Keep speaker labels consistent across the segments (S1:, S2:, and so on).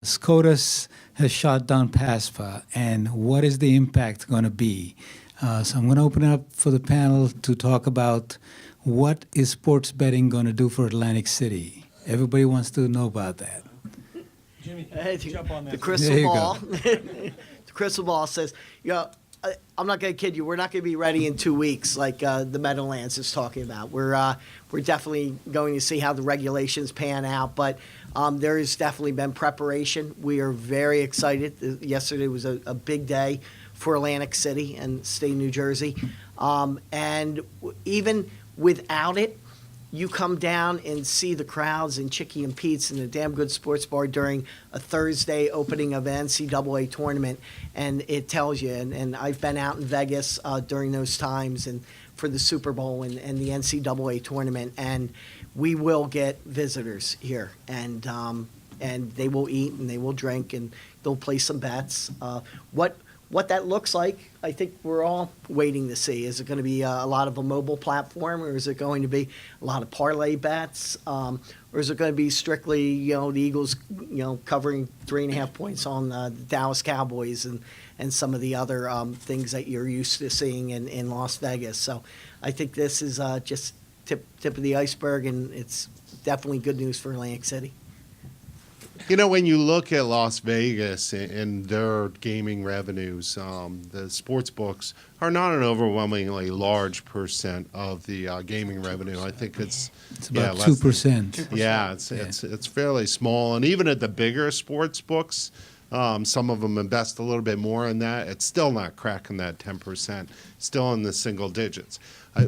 S1: SCOTUS has shot down PASPA, and what is the impact going to be? So I'm going to open it up for the panel to talk about what is sports betting going to do for Atlantic City. Everybody wants to know about that.
S2: Jimmy,
S3: jump on that.
S2: The crystal ball. The crystal ball says, I'm not going to kid you. We're not going to be ready in 2 weeks like the Meadowlands is talking about. We're definitely going to see how the regulations pan out, but there has definitely been preparation. We are very excited. Yesterday was a big day for Atlantic City and state of New Jersey. And even without it, you come down and see the crowds in Chicky and Pete's in a damn good sports bar during a Thursday opening of an NCAA tournament, and it tells you. And I've been out in Vegas during those times and for the Super Bowl and the NCAA tournament, and we will get visitors here, and they will eat and they will drink and they'll play some bets. What that looks like, I think we're all waiting to see. Is it going to be a lot of a mobile platform, or is it going to be a lot of parlay bets, or is it going to be strictly, the Eagles, covering 3.5 points on the Dallas Cowboys and some of the other things that you're used to seeing in Las Vegas? So I think this is just tip of the iceberg, and it's definitely good news for Atlantic City.
S4: When you look at Las Vegas and their gaming revenues, the sports books are not an overwhelmingly large percent of the gaming revenue. I think it's
S1: about 2%.
S4: Yeah, it's fairly small. And even at the bigger sports books, some of them invest a little bit more in that. It's still not cracking that 10%, still in the single digits.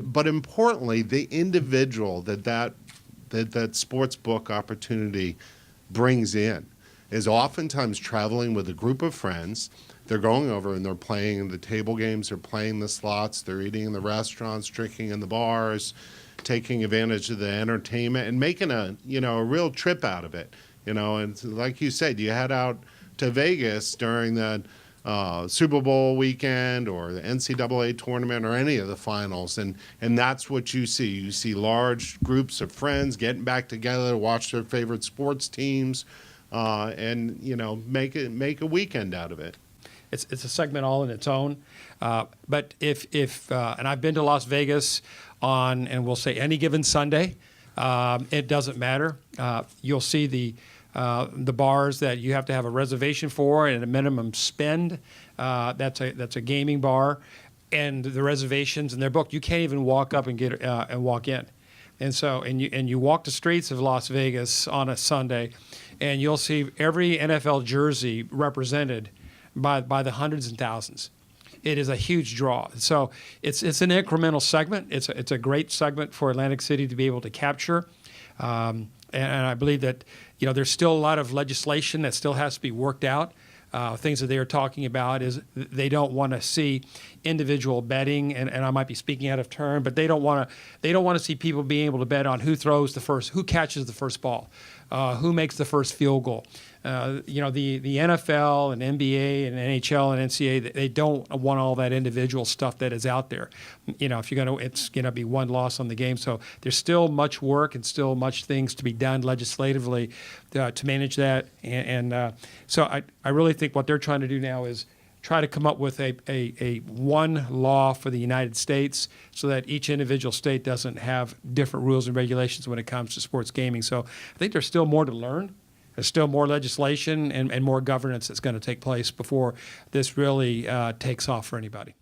S4: But importantly, the individual that sports book opportunity brings in is oftentimes traveling with a group of friends. They're going over and they're playing the table games, they're playing the slots, they're eating in the restaurants, drinking in the bars, taking advantage of the entertainment and making a real trip out of it. And like you said, you head out to Vegas during the Super Bowl weekend or the NCAA tournament or any of the finals, and that's what you see. You see large groups of friends getting back together to watch their favorite sports teams, and make a weekend out of it.
S3: It's a segment all in its own. But if and I've been to Las Vegas on, and we'll say any given Sunday, it doesn't matter. You'll see the bars that you have to have a reservation for and a minimum spend. That's a gaming bar, and the reservations and they're booked. You can't even walk up and get and walk in, and so you walk the streets of Las Vegas on a Sunday, and you'll see every NFL jersey represented by the hundreds and thousands. It is a huge draw. So it's an incremental segment. It's a great segment for Atlantic City to be able to capture. And I believe that there's still a lot of legislation that still has to be worked out. Things that they are talking about is they don't want to see individual betting, and I might be speaking out of turn, but they don't want to see people being able to bet on who catches the first ball, who makes the first field goal. The NFL and NBA and NHL and NCAA, they don't want all that individual stuff that is out there. If it's going to be one loss on the game. So there's still much work and still much things to be done legislatively to manage that. So I really think what they're trying to do now is try to come up with a one law for the United States so that each individual state doesn't have different rules and regulations when it comes to sports gaming. So I think there's still more to learn. There's still more legislation and more governance that's going to take place before this really takes off for anybody.